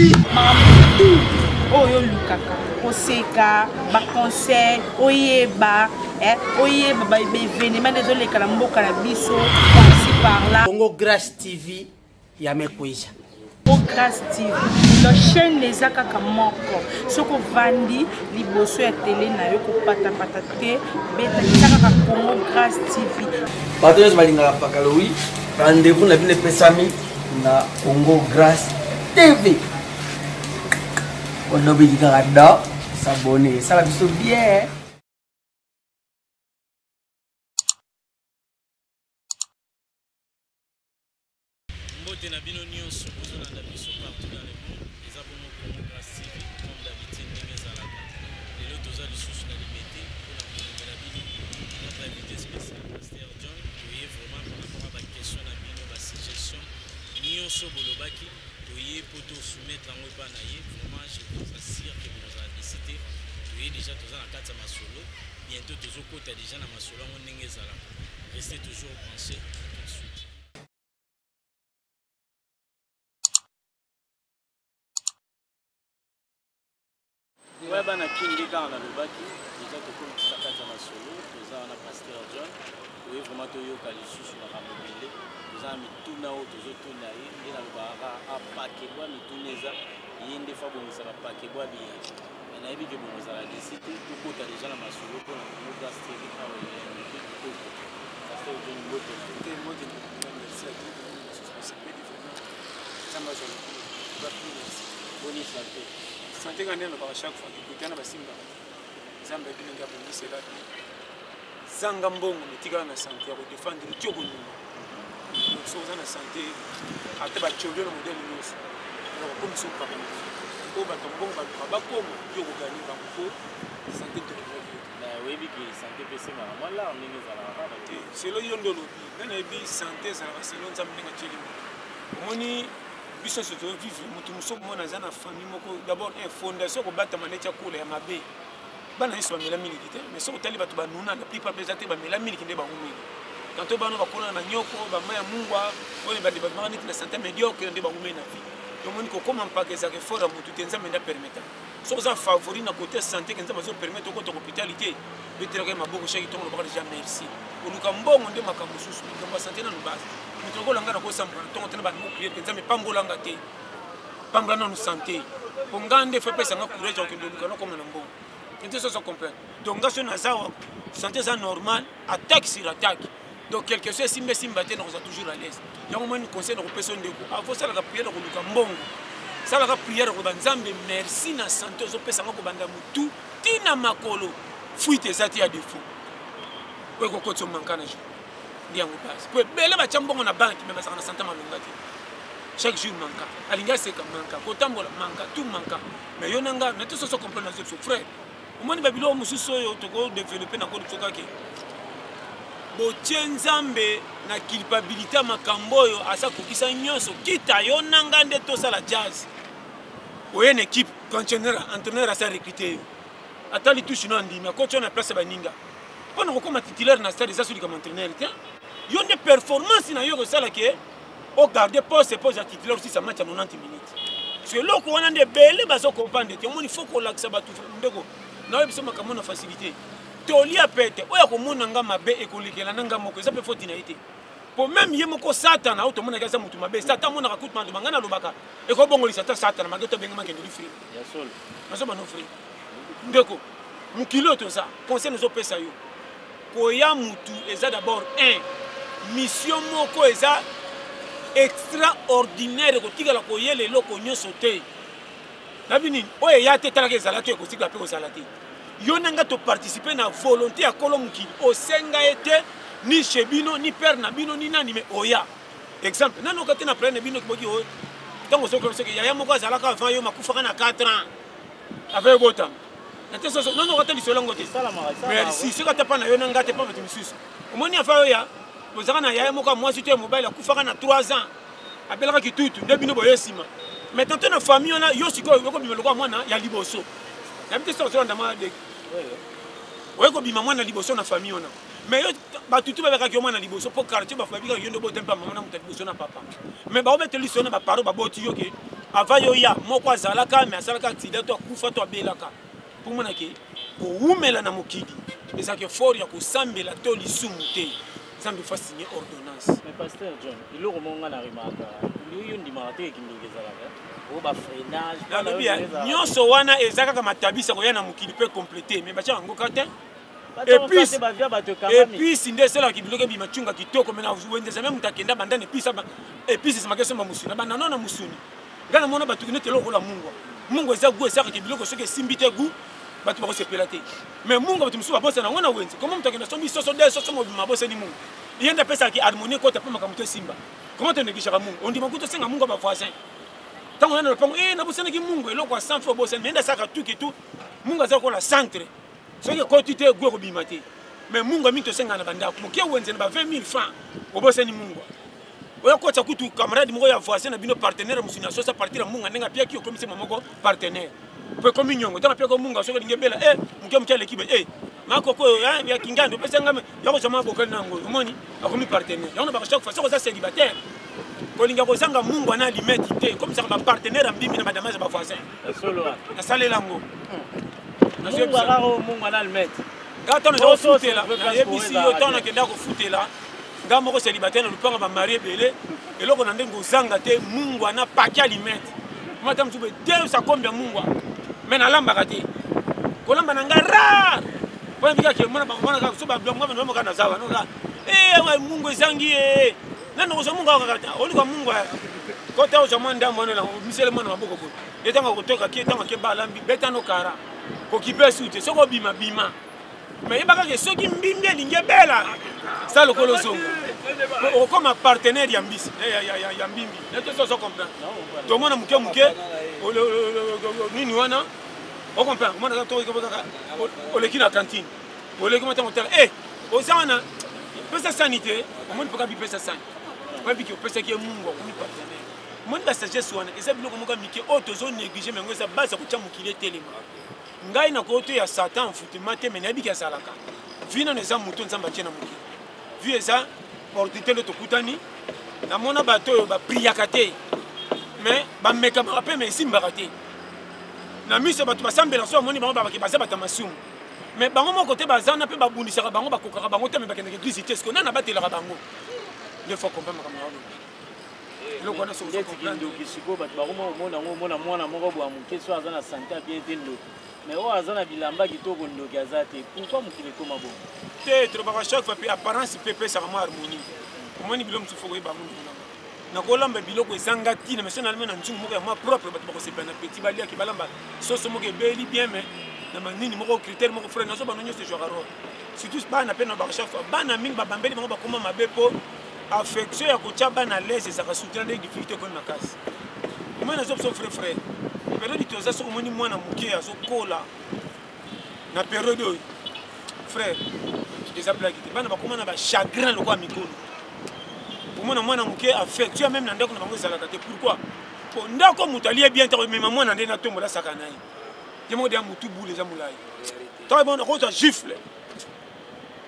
Mamutu oyo lukaka oseka ba concert oyeba oyeba ba événement désolé kala mboka na biso par-ci par-là. Congo Grâce TV ya mekwisha. Congo Grâce TV la chaîne les akaka moko soko vandi liboso ya télé na yo ko pata te beta kaka Congo Grâce TV. Patrons balinga pakaloui rendez-vous na bine pesami na Congo Grâce TV. On oublie de s'abonner, ça va bien. Mbote na bino nyonso bozolanda biso partout dans le monde eza bongo Congo Grâce TV comme d'habitude ndenge ezalaka lelo toza lisusu na limete mpona kolobela bino notre invité spécial Pasteur John toye vraiment par rapport à baquestion na bino basuggestion nyonso bolobaki toye po tosoumettre yango epa na ye vraiment je vous assure que bozala décide toye déjà toza na kati ya masolo bientôt tozokota déjà na masolo yango ndenge ezalaka restez toujours branchés tout de suite. Ouais, ben, on a Kingi dans la Lubaki, déjà, tu peux mettre ta carte à solo, nous avons un Pasteur John, oui, vraiment, tu as eu sur la mobile, nous avons mis tout là haut, nous avons tout là, et là, nous avons un paquet de bois, nous avons tout là, il y a des fois, nous avons un paquet de bois, bien. On a vu que nous avons décidé, tout le monde a déjà la solo, pour nous gaster, Pasteur John, nous avons tout le monde, merci à tous, c'est très différent. Ça m'a joué, bonne santé. Santé quand même à chaque fois que tu as un simba zamba bien nga pour c'est là zanga mbongo mitika na santé ya défendre le tiobo nous sommes en santé à te battre le modèle nous donc comme ça pas au ba tombon ba comme yo gagner ba ko santé de na webi ki santé pese na mala ndenge zala ba te c'est le yondo lobi na bi santé ça va c'est l'on zamba nga tcheli moni biso soto vivre mutu muso mona zana famille moko d'abord une fondation ko bata manetia kula ya mabe bana iso mela miliki te mais soko tali batu banuna na pipa pesate ba mela miliki nde ba ngumeli kanto bano bakona na nyoko ba maya mungwa oyo ba de ba mani na santé médiocre nde ba ngumeli na vie donc moni ko comment pas que ça que fora mutu tenza menda permettre so ça favori na côté santé kenza mazo permettre ko to hospitalité betera ka maboko shaki to ba déjà merci oluka mbongo nde makambo susu ngamba santé na nubasi mitoko langa na ko samba to tena ba mo prier kenza me pambolanga te pambolanga no santé pongande fait pesa nga courage au kendo lukano comme na mbongo kenza ça comprendre donc ngaso na zawa santé ça normal attaque sur attaque donc quelque chose simba te nous a toujours à l'aise yango moi ni conseil de personne de ko avant ça la prière ko luka mbongo ça la prière ko banzambe merci na santé zo pesa nga ko banda mutu tina makolo fuite zati ya défaut we ko kotso mankana jo ndiango basi po bele ba chambongo na banki mais basana santé malonga te chaque jour manka alinga seka manka kotambola manka tout manka mais yonanga na tout ça comprendre na zo frère au moins babilo mususu yo to ko développer na ko tsoka ke botienzambe na culpabilité makambo yo asa kokisa nyonso kita yonanga nde to sala jazz oye une équipe entraîneur asa recruter atali touche no ndima coach na place baninga pona ko comme titulaire na stade esa suli comme entraîneur tiens yo ne performance na yo ko sala ke o garder poste ya titulaire aussi ça match à 90 minutes c'est là ko wana nde bele baso comprendre te moni faut ko laksa batu ndeko na yo biso makambo na facilité toli apete oya ko mona nga mabe ekolikela nanga moko eza pe faute na été pour même ye moko satana auto mona kaza mutu mabe satana mona ka kutuma ndumanga lobaka e ko bongoli satana mageto benga makende du free ya sol maso bano free ndeko mukilo to ça conseil nous opesa yo ko ya mutu eza d'abord un mission moko eza extraordinaire ko tigala ko yele loko nyoso te na bini oye ya te talaka ezala te ko tigala pe ko sala te yo nanga to participer na volonté à kolomki au senga été ni chebino ni père na bino ni nani mais oya exemple nano kate na prenne bino kiboki o tango soko soko ya moko azala ka avant yo makufa na 4 ans avec botam na te soso nano kate lisolongo te merci ce kate pa na yo nanga te pa vetu misusu omoni afa yo ya ozaka na ya moko moi c'était mobile akufa na 3 ans abelaka kitutu nde bino boyesima mais tant na famille on a yo siko yo ko bimelo mwana ya liboso na bite soso ndama de ouais ko bima mwana liboso na famille ona mais yo batutu ba ka mwana liboso pour quartier ba famille yo ndo botem pa mama na muta liboso na papa mais ba obete liso na ba paro ba boti yo ke avant yoya moko azalaka mais asalaka accident to akufa to abelaka pour mona ke koumela na mokili ezalaki fort ya kosambela to lisumu te nzambe fa signer ordonnance. Mais pasteur John iloko monga na rimaka yo ndimaka te kindoki ezalaka o ba freinage nalobi nyonso wana eza kaka matabisa koya na mokili mpe complété mais batia yango kate épice nde esalaka biloko ebima cunga kitoko me na wendeza me moto akenda bandani épice esemaka esomba musuni na bandano na musuni ngai namona bato nete lokola mungwa mungwa eza gu esakaka biloko soki esimbi te gu bato bakosepela te mais mungwa bato mosusu babosana yango na wenze komo moto akenda sombi soso de soso mobima abosani mungwa ye nde apesaki harmonie kota mpe makambo to esimba komo tonegishaka mungwa ondima kutu osenga mungwa bavoisin ntango nana lopango nabosanaki mungwa eloko ya centre obosani me nde asaka tuki tu mungwa aza lokola centre soki ekoti te gu ekobima te mais mungwa mingi tosenga na bandako moke wenze na ba 20 000 francs obosani mungwa oya kota kutu camarade moko ya voisin na bino partenaire musuni asosa partir ya munga ndenga pia ki okomisi mamoko partenaire pe komi nyongo tanga pia ko munga soki linge bela muke lekibe makoko ya kingando pesa ngame yako chama bokali nango omoni akomi partenaire yako ba chaque fois soko za célibataire ko linga ko sanga mungu na limite te comme ça ba partenaire mbimi na madame ba voisin solo na sale lango mungu na limite gato na futela yebisi yo tona kenda ko futela nga moko célibataire na lupanga ba marié belé eloko na ndengo zanga te mungu na paki alimete mata mtube te sa kombe mungu mais na lamba kati kolamba na ngara kwa bika ke mona ka so ba blongo ba mo kana zawa no ka mungu ezangi nana ko so mungu akakata oli kwa mungu ko ta o so manda mona na misele mona maboko ko etanga ko toka ki etanga ke balambi betano kara ko kipesu te soko bima mais il y a ceux qui m'ont bela ça le colosso comme un partenaire yambis yambimbi là tout ça comprend tout le monde muke nini wana on comprend moi na to ko le kina cantine ko le comment hotel osana pesa sanité on ne peut pas pesa sanité pas biki pesa ki mungu ko partenaire mon ba sagesse wana eza biloko moka mike otozo négliger mais ngeza basa ko chamukile telema ngai na koto ya satan futima te mena biki asalaka vina neza muto nzamba tiena muki vu eza portité le tokutani na mona bato ba priaka te mais ba meka ba pe mais simbaka te na miso bato basambela so moni bango ba ke baza bata masumu mais bango moko te bazana pe babundisaka bango bakokaka bango te mais bakende église te ce qu'on a batelaka bango il faut comprendre comme ça le kona so comprendre kisiko bato bakoma mona moko bwa muke so azana santé bien tendo mais on a un bilamba qui tourne le gazate. Pourquoi mon kilo comme bon? Peut-être parce que chaque fois apparence pépé ça vraiment harmonie. Comment ni bilom souffrir ba mon. Na kolamba biloko ezangati na nationalement na ntungu moko ya moi propre bato bako sepana petit balia ki balamba soso moko beli bien mais na manini moko critère moko frère na so banonyo ce joueur rôle. Surtout ba na peine ba chaque fois ba na mingi ba bambeli bango ba koma mabepo affection ya kocha ba na l'aise ça ka soutenir des difficultés comme na casse. Comment na so frère période toza so moni mwana muke azokola na période oyo frère eza blague te bana bakoma na ba chagrin lokwa mikolo pomona mwana muke affectueux même na ndako na bango ezalaka te pourquoi po ndako mutu alie bien te mema mwana nde na tombola saka na ye te moko de mutu boule eza molai tawe bon ko ta gifle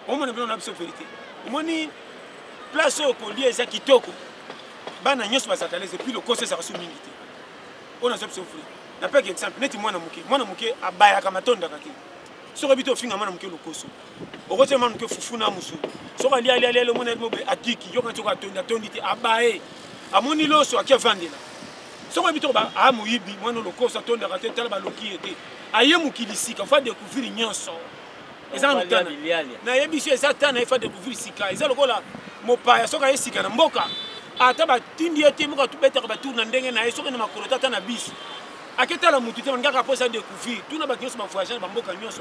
omona bino na biso vérité omoni place oyo kolia eza kitoko bana nyonso bazaka leze puis le cause eza kasu mingi te on a souffert na peke exemple neti mwana muke abaya kama tonda kaki so rabito finga mwana muke lokoso okote mwana muke fufuna musu so ali le mwana mobe atiki yo kanto ka tonda tonditi abaye amoni loso akia vandela so rabito ba amuyibi mwana lokoso tonda ka tala ba loki ete aye mukilisika fa découvrir nyonso eza mutana na yebiso eza tana fa découvrir sika eza lokola mopaya so ka yesika na mboka ata batindi ete moka tubetaka batour na ndenge na yeso na makolo tata na biso aketala mutu te ngaka posa découvrir tuna ba nyonso ba voyage ba mboka nyonso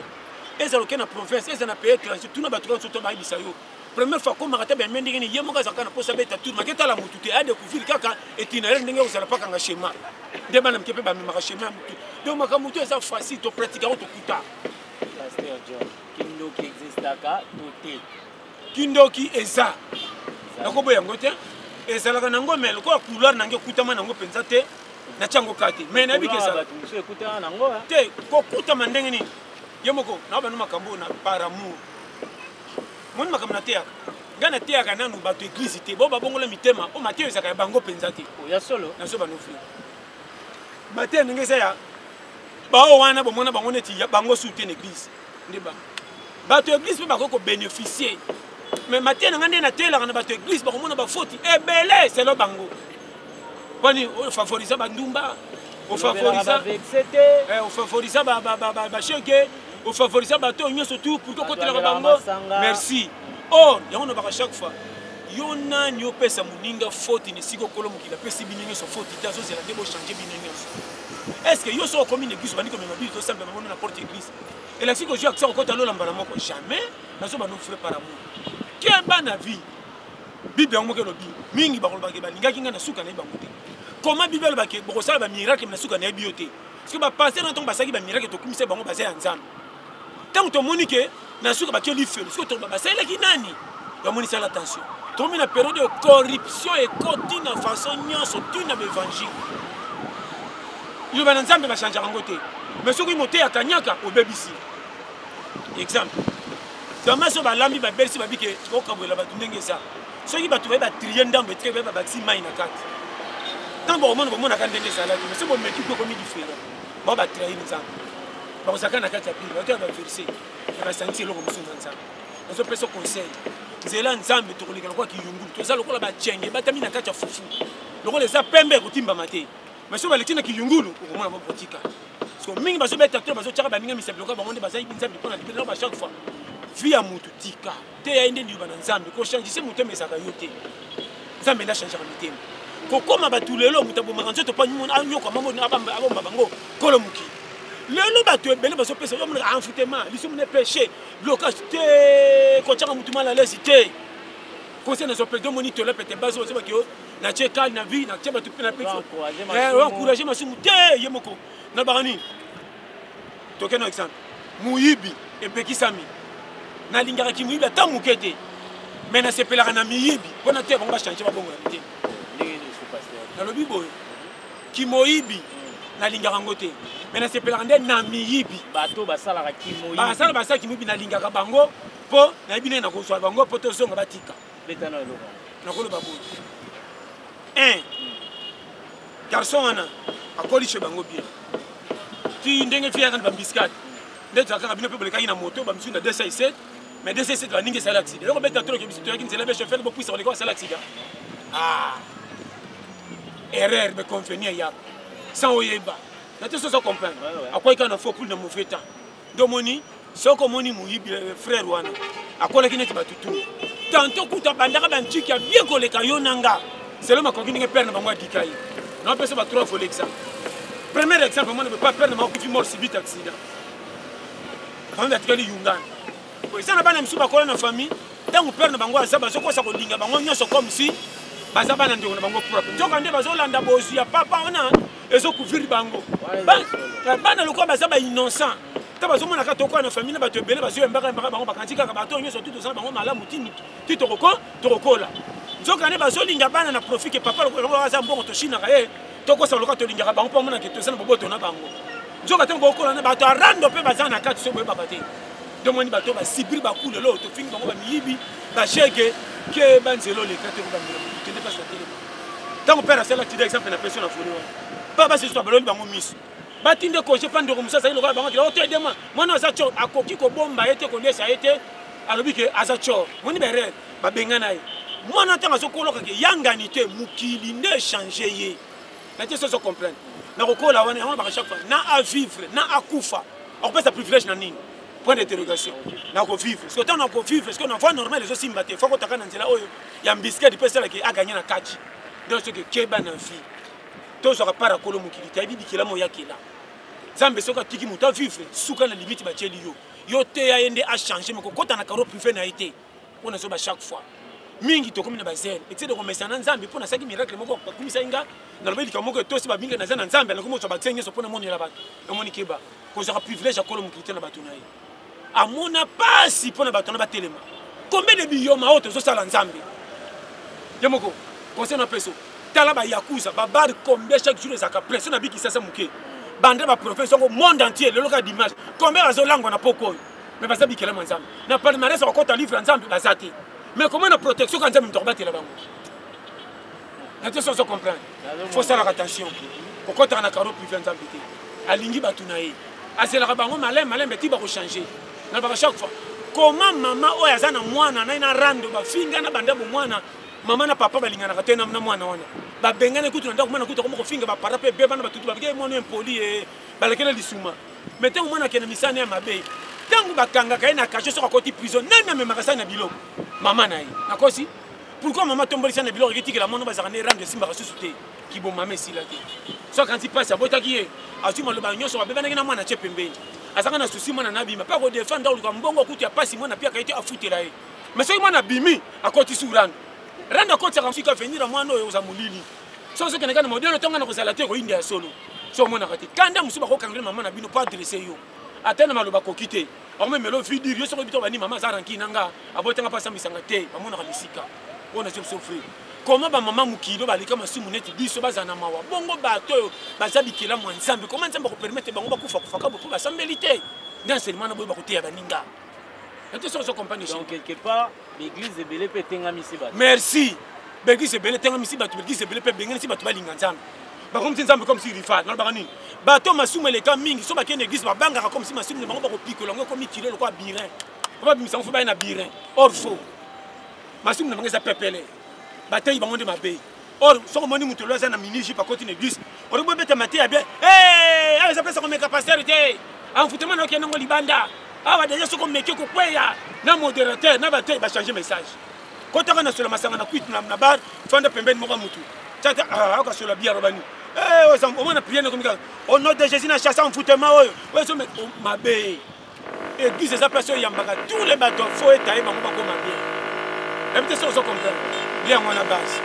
eza loke na province eza na pays étranger tuna ba tuka soto ba ibisa yo première fois comme ngata ba ndenge ni yemoka zaka na posa beta tour maketala mutu te a découvrir kaka etinale ndenge osala paka nga schéma nde bana mkepe ba mema schéma mutu donc makamutu eza facile to pratiquer to kuta pasteur John kindoki existaka toté kindoki eza nakobo yango te ezalaka nango mais lokola couloir nange kutama nango penza te na chango kati mais na bikesa bato muso ekutana nango te ko kutama ndenge ni yemoko na bana makambo na par amour mon makambo na te ngana te aka nanu bato église te bo babongola mitema o mateo ezaka bango penza te o ya solo na so bano frère Matin ndenge ça ya. Ba o wana bomona bango neti bango soutien église. Ndeba. Bato église pe bako ko bénéficier. Mais matin ngande na tela kana bato église bako mona ba faute. Eh belé c'est le bango. Boni o favoriser bandumba. O favoriser ba cheke. O favoriser bato nyonso tout pour que côté la bango. Merci. Oh, yango na ba chaque fois. Yona nyo pesa muninga faute ni siko kolo mukila pesi bininga so faute tazo zela debo changer bininga. Est-ce que yo so comme une église bandi comme mabili to simple na na porte église. Et la siko je accès encore dans l'amba moko jamais na so ba nous faire par amour. Qui est ban na vie. Bible ngo ke lobi mingi ba ko ba ke ba linga kinga na suka na ibangote. Comment Bible ba ke bo sala ba miracle na suka na bioté. Parce que ba passer dans ton basaki ba miracle to kumise bango basé ensemble. Tant to monique na suka ba ke li fait. Parce que to ba sala ki nani. Ya moni sala attention. Tombé dans la période de corruption et continue de façon nyonso tout dans l'évangile. Il va ensemble va changer en côté. Mais ce qui monte à Kanyaka au BBC. Exemple. Dans ma so ba lambi ba bersi ba bike ko kabola ba ndenge ça. Ce qui va trouver ba trier ndambe très ba baxi mai na kat. Tant bon mona kan ndenge ça là. Mais ce bon meki ko comme différent. Ba ba trahir nzambe. Ba ça kana kat ya pile. Ba va verser. Ba sentir le comme ça nzambe. On se peut ce conseil. Zela nzambe to koleka kwa kiyungulu to za lokola ba chenge batami na kacha fufu lokola za pembe kutimba mate mais so ba letina kiyungulu okomona ba botika parce que mingi bazo beta to bazo chaka ba minga misablo ka bangonde baza nzambe pona libela ba chaque fois via mutu tika te ya ende ndiba na nzambe ko changer se mutu mesaka yote nzambe na changer mitema ko koma batulelo mutabo makanzo to pa nyimo anyo kwa mambo abamba bango kolo muki lelo bato ebele bazo pesa yo mona enfoutement liso mona péché blocage te ko chaka mutu mala lesité conseil na sopel do moni to le pete bazo zo bakio na cheka na vie na cheba tu na pexo encourager masumu te yemoko na barani to keno exemple muyibi epekisami na lingara ki muyibi ata mukete mais na sepelaka na miyibi bona te bango ba changer ba bongo na te na lobi boy ki moyibi na lingara ngote mais na sepelaka nde na miyibi bato basalaka kimoyi basala basala kimoyi na lingaka bango po na bine na kozwa bango po to zonga batika betana eloko na kolo babo un garçon wana akoli chez bango bien ti ndenge fi yakanda bambiskat nde zakaka bino pe bolekaki na moto bamsu na 267 mais 267 ba ninge sala accident loko beta tolo ke bisu to yakini zela be chauffeur bo puisa boleko sala accident erreur be convenir ya sans oyeba na te so comprendre akoy kana faux pour na mo fait temps domoni soko moni muyibi frère wana akola kineti batutu tanto kuta bandaka banchiki ya bien koleka yo nanga c'est le makoki ninge père na bango dikai na pesa ba trois fois l'exemple premier exemple moi ne peut pas perdre ma qui mort subit accident avant d'attendre yungana ko ça na bana msu bakola na famille tango père na bango azaba soko sa kolinga bango nyoso comme si bazaba na ndeko na bango propre njoka nde bazolanda bozu ya papa ona ezo couvrir bango bana lokwa bazaba innocent tabazo mona ka toko na famille ba to belé bazo mbaka bango bakantika ka bato nyoso tout ça bango malamu tini titokola njoka ne bazo linga bana na profit que papa lokwa aza mbongo to china ka toko sa lokwa to linga bango pa mona ke to sana boboto na bango njoka tango kola na bato arando pe bazana kati so boye babate domoni bato ba sibiri ba kule lo to fingi bango ba miyibi ba cheke ke banzelo le kate ko ba mbele tende pas la télé tango père c'est là tu exemple na personne na foni baba c'est soit baloli bango miso batinde ko je pande ko musa sa lokwa bango ki o te dema mona za cho akoki ko bomba ete ko lesa ete alobi ke aza cho moni bere ba bengana ye mona tanga so koloka ke yanganité mukili ne changer ye na te so comprendre na kokola wana on ba chaque fois na à vivre na à kufa on peut sa privilège na nini point d'interrogation na ko vivre parce que tant na ko vivre parce que na voie normale les aussi mbaté faut ko takana nzela oyo ya mbisket di pesa la ke a gagner na kachi donc ce que keba na vie to so para kolo mukili tabi bikila mo yakela zambe soka tiki muta vivre suka na limite ba tcheli yo te ya ende a changer mais ko kota na karo privé na été on a so ba chaque fois mingi to comme na bazel et c'est de remettre na nzambe pour na saki miracle moko ba kumisa inga na lobeli kamoko to si ba mingi na zana nzambe na komo so ba tsenye so pona moni la ba na moni keba ko so privilège akolo mukili na batuna ye amona pasi pona batuna ba telema combien de bioma auto so sala nzambe yemoko conseil na peso tala ba yakuza ba bar combien chaque jour ezaka pression na biki sasa muke bande ba profession au monde entier le local d'image combien azo lango na poko mais ba sabi kela nzambe na palmarès ko kota livre nzambe bazati mais comment na protection quand nzambe mtobatela bango na te so comprendre faut ça la attention kokota na karo privé nzambe te alingi bato na ye azelaka bango malem beti bakochange na baka chaque fois comment mama oyo aza na mwana na rando bafinga na banda bo mwana mama na papa balinganaka te na mwana wana babengana kutu na ndako mwana kutu komoko finga bapara pe beba na batutu babike mwana impoli e balekela lisuma mais tango mwana kena misana ya mabe tango bakangaka ye na kashe soka koti prison nani amemaka sani na biloko mama na ye nakosi pourquoi mama tombolisa na biloko etikela mwana bazaka ne rando esimbaka susu te kibomama esila te soki anti mpasi abotaki ye azwi maloba nyonso babebanaki na mwana tie pembeni azaka na susi mwana nabima mpe akodefendre oluka mbongo kutu ya pasi mwana mpe akaye te afutela ye mais soki mwana abimi akotisi rando rando akotisaka msika avenir mwana oyo oza molili so sokendeka na modele ntonga na kozala te koyinda ya solo so omonaka te kanda mosusu bakokangela mama na bino po adresse yo ata na maloba koki te akomemelo vidire yo soki bito bani mama aza ranki nanga abotanga mpasi amisanga te bamonaka misika ona so sofri comment bamama mokilo baleka masumu neti biso baza na mawa bongo bato oyo baza bikela mwa nzambe comment nzambe akopermete bango bakufakufaka bo mpo basambeli te nde enseignement na boyo bakoteya baninga ete soki ozokompagne donc quelque part l'église ebele mpe etengamisi bato merci baeglise ebele etengamisi bato baeglise ebele mpe ebengenisi bato balinga nzambe bakomisi nzambe comme si rifal nalobaka nini bato masumu eleka mingi so bakende église babangaka comme si masumu na bango bakopikola yango ekomi kilo lokwa birin po babimisango fo baye na birin or faux masumu na bango eza pepele batayi bango nde mabe or soko moni mutu loza na mini jipe akoti na église orobo beta mate ya bien awa eza pesa komeka pasteur te amfutema na okende ngo libanda awa deja soko meke kokweya na modérateur na batayi bachange message kotaka na sola masanga na kuitu na bar fanda pembeni moko mutu tata akasola bia robani omona priere nakomika au nom de Jésus na chasse amfutema oyo oyo so mabe église eza place oyo yambaka tous les bateaux fo etaye bango bakoma bien ebite so comprendre bien mwana base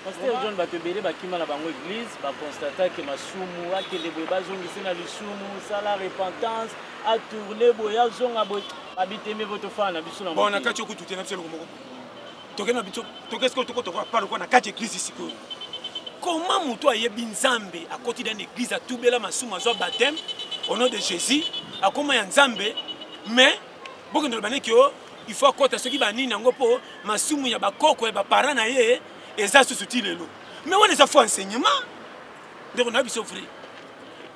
Pasteur John bato ebele bakima na bango église baconstataki masumu akende boye bazongisi na lisumu sala repentance atourne boye azonga boye babiteme votofana na biso na bon na kati okutu te na biso eloko moko tokena biso tokeske tokopara kwa na kati église sikoyo comment moto ayebi nzambe akoti na église atubela masumu azwa baptême au nom de Jésus akoma ya nzambe mais bokende lobaneki o il faut akota soki banini yango mpo masumu ya bakoko ya bapara na ye eza susu ti lelo mais wana eza fo enseignement ndeko na biso frère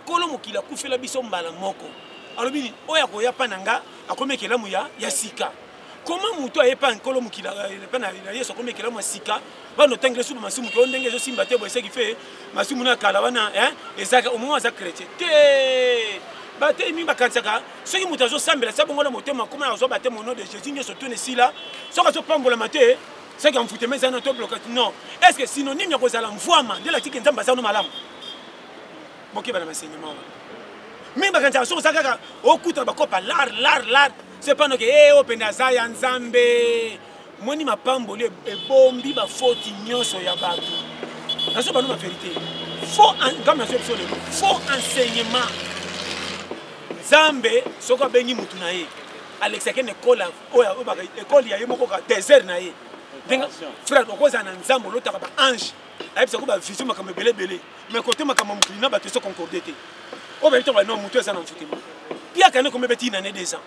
kolo mokili akufela biso mbala moko alobi nini oyo akoya mpa na nga akomi ekelamu ya sika koma moto ayepa nkolo mokili epa na yesu akomi ekelamu ya sika bano otangela suba masumu ke o ndenge ezosimba te boye seki fe masumu na kala wana ezaka omoma aza chrétien te bate mingi bakanisaka soki moto azosambela sa bongo na motema akoma azwa batema au nom de Jésus nyonso tone esila soki azopambolama te soki amfutema eza na to blokati non est ce que synonyme ya kozala mvwama nde latiki nzambe aza no malamu bokeba na maenseignement wana mingi bakanisaka soki oza kaka okutana bakopa lar c'est pas noke openda aza ya nzambe moni mapamboli ebombi bafoti nyonso ya bato naso bano bavérité faux enseignement nzambe soki abengi mutu na ye alexaki na ekole ya ye moko ka désert na ye frère okozala na nzambe olotaka baange ayebisako bavision makambo ebelebele mais kote makambo mokili na bato eso concorde te oyo bayebi to bano mutu eza na mfutema piaka ne komebeti inane 2 ans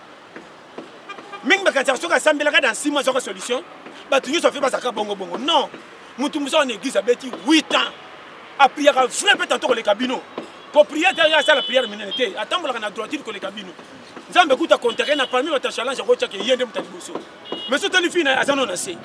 mingi bakanisaka soki asambelaka dans 6 mois azoka solution bato nyonso afe bazalaka bongo non mutu mosu na église abeti 8 ans apriaka vrai mpe tanto koleka bino po priere te asala priere minene te atambolaka na droitire koleka bino nzambe kuta contake na parmi bato challenge akotiaka ye nde moto liboso mais so toli fina aza no na se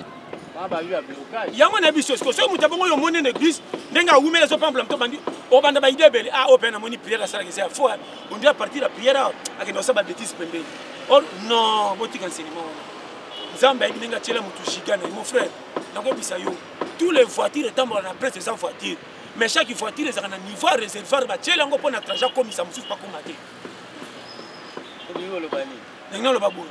yango na biso soki moto abongo oyo omoni na église ndenge awumeli azopambola moto bandi obanda baide ebele oyo mpe namoni priere asalaka eza ya fo ondiri apartir ya priere akende osala babétise pembeni or non botika enseignement wana nzambe ayebi ndenge atiela motu giga na ye mon frère nakoyebisa yo tous les voitures etambola na presse eza voiture mais chaque voiture ezalaka na niveau ya réservoir batiela yango mpo na trajet akomisa mosusu pakoma te ndenge naloba boye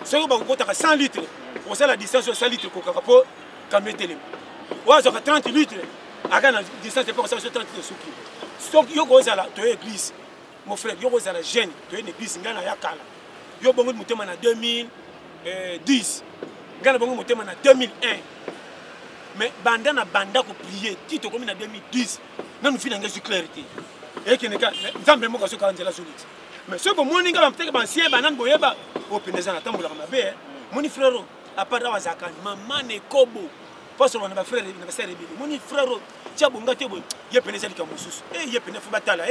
soki bakokotaka 100 litres osala distance oyo 100 litres kokaka mpo kame etelema oyo azwaka 30 litres aka na distance mpo kosala so 30 litres soki soki yo kozala toye église mon frère yo kozala jeune toye na église ngai na ya kala yo bongo motema na 2010 ngai na bongo motema na 2001 mais banda na banda ko prier ti tokomi na 2010 nanu fina ngai sur clarté ekeneka nzambe moko soki anzela solide mais soki bomoni ngai bamteke bansien banani boyeba opendeza na tambolaka mabe moni frère apart awa azalaka mama na ekobo parce qu'on a ba frère na ba sœur ebele moni frère tia bonga te boy ye pene zali ka mususu ye pene fo batala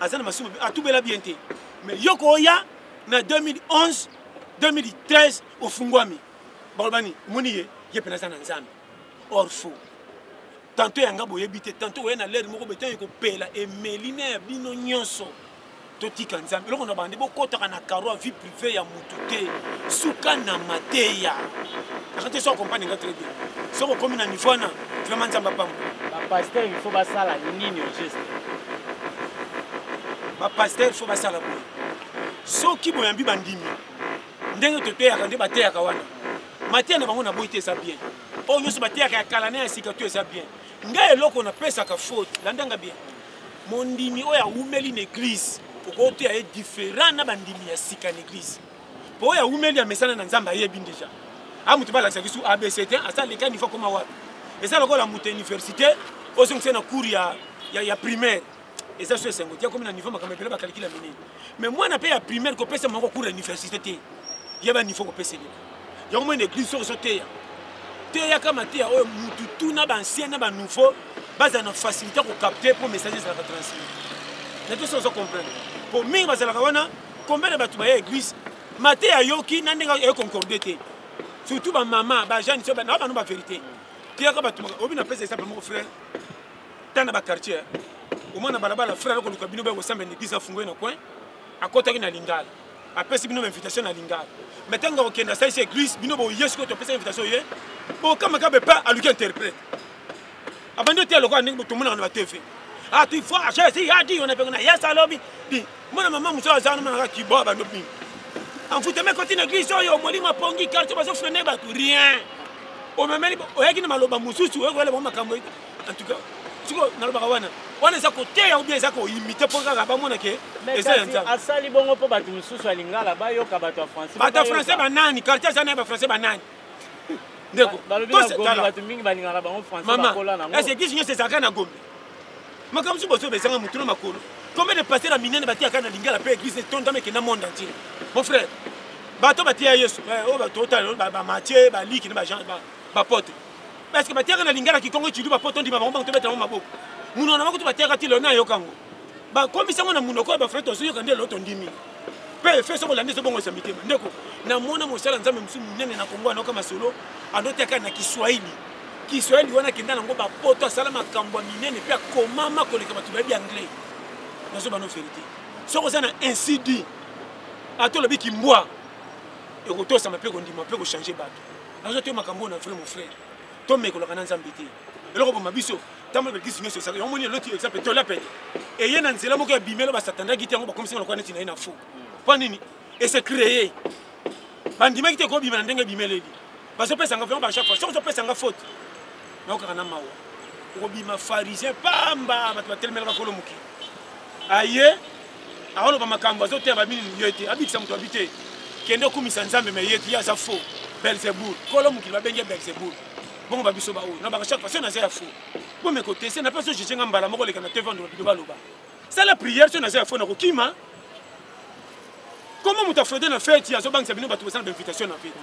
azana masumu atubela bien te mais yoko ya na 2011 2013 ofungwami balbani moni ye pene zana nzambe orfo tantôt yanga boyebi te tantôt oye na l'air moko betan ko pela emeline bino nyonso totika nzambe eloko na bande bokotaka na karo vie privée ya mutu te suka na mateya akate so compagnie nga très bien so ko komi na niveau na vraiment nzamba pambo ba pasteur il faut basala nini au geste ba pasteur il faut basala boye so ki boyambi bandimi ndenge toteyaka nde bateyaka wana mateya na bango na boyi te eza bien oyo nyonso bateyaka ya kala ne ya sika to eza bien ngai eloko napesaka faute landanga bien mondimi oyo awumeli na église okote ya différent na bandimi ya sika na église po oyo awumeli ya mesana na nzambe ayebi deja amutu balakisa biso abct asaleka niveau koma wapi eza lokola mutu ya université ozongisa na cours ya primaire eza so esengo tia komi na niveau makambo ebele bakalikila minene mais mwana mpe ya primaire kopesa moko cours ya université te yeba niveau kopeseli yango mo na église soko so teya kama teya oyo mutu tu na bancien na banouveau baza na facilité kokapte po message ezalaka transmis na te so comprendre po mingi bazalaka wana combien de bato baya église mate ayoki na ndenge econcorde te surtout bamama bajane so na bano bavérité teyaka bato obi na pesa exemple moko frère tana baquartier omwana balabala frère akoluka bino bakosamba na église afungoye na coin akotaki na lingala apesi bino invitation na lingala mais ntango okenda salisi église bino boyesu ko topesa invitation ye bokamaka bepa aluki interprète abandi oteya lokola ndenge tomonaka na batv ah tu faut acheter ya di on a besoin ya salobi di mona mama muso azana mona ki bo ba ndopi en fout mais quand une église yo moli ma pongi quartier baso freiner ba tout rien o memeli o yaki na maloba mususu o ko le bomba kambo en tout cas siko na loba wana za ko teya ou bien za ko imiter pour ka ba mona ke eza yanza asali bongo po ba mususu alingala ba yo ka ba to français ba ta français ba nani quartier za na ba français ba nani ndeko bato mingi balingala bango français bakola nango est-ce que c'est ça kana gombe makamsu boso besanga mutuna makolo combien de pasteurs minene batia kana lingala pe église tonda meke na monde entier mon frère bato batia yesu o bato total ba Matthieu ba liki na ba Jean ba pote parce que batia kana lingala kikongo chidu ba pote ndi ba bango to betamo maboko muno na makutu batia kati lona yokango ba komisa ngona muno ko ba frère to suyo kande loto ndimi pe fe so bolande so bongo samitema ndeko na mona mosala nzambe msu munene na kongo anoka masolo anote kana na Kiswahili wana kenda nango ba poto asala makambo minene pe akomama koleka bato bayebi anglais nazo bano vérité soko za na ainsi dit ato lobi kimbwa ekotosa mape kondima pe ko changer bato nazo te makambo na frère mon frère to mekolaka na nzambe te eloko bo mabiso tambo be kisinyo so saka yo moni loti exemple to la pete et yena nzela moko ya bimelo ba satanda gite yango ba komisa na kwa neti na ina fou pa nini et c'est créé bandima gite ko bimela ndenge bimeleli baso pesa nga vraiment ba chaque fois soko pesa nga faute na mawa okobima pharisien pamba bato batelemelaka kolo moki aye aoloba makambo azoteya bamini ye te abikisa moto abi te kende okumisa nzambe me ye te ye aza faux belzeboul kolo mokili babenge belzeboul bongo babiso baoyo na baka chaque fois so naza ya faux bome kotese na mpe so jejenga mbala moko oleka na te vendre babido baloba sala prière so naza ya faux na kokima comment moto afraude na feti azobangisa bino bato basala bainvitation na feti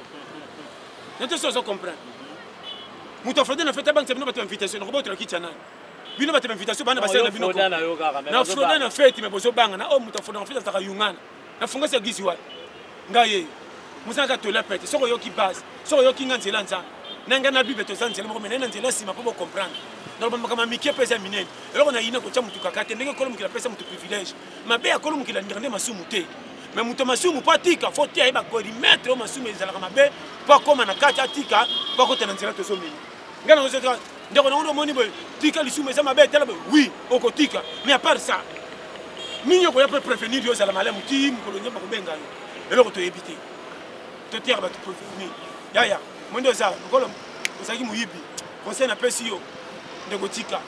nete so ozocomprendre muto fraude na fete banque bino bato invitation ko boto kicha nani bino bato invitation bana basela na bino na fraude na fete me bozo banga na o muto fraude na fete taka yungana na funga se gisi wat ngaye musaka to la pete soko yoki base soko yoki nganzela nza nanga na bibe to zanzela mo menena nzela sima po comprendre na ba makama mikie pesa minene eloko na ina ko cha mutu kakate ndenge kolo mukila pesa mutu privilège mabe ya kolo mukila ndenge masumu te mais mutu masumu patika faut te ba ko remettre o masumu ezala kama be pa koma na kati atika pa ko tena nzela to so mini ngana ngo zetra ndeko na ndo moni boy tika lisumu eza mabe tela oui oko tika mais à part ça ninyo ko ya peut prévenir yo zala malamu ti mukolo nyamba ko benga yo eloko to éviter to tirer ba to prévenir ya mondo za ngolo osaki muyibi conseil na pesi yo ndeko tika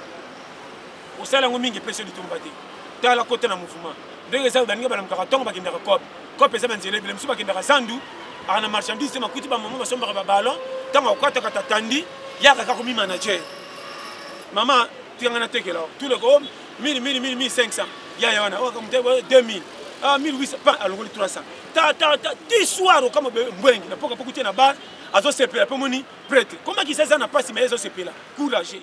osala ngo mingi pesi litumba te tala kote na mouvement ndenge za baninga bana mukaka tongo bakindaka kope eza banzele bile musuba kindaka sandu ana marchandise makuti ba mama basomba ba ballon tanga okata kata tandi yaka kako mi manager mama tianga na tekela tout le go 1500 ya wana o comme 2000 1800 pas alongoli 300 ta 10 soir comme mbwengi na poka pokuti na bar azosepela mpe moni prêtre komaki eza na mpasi me ezosepela courage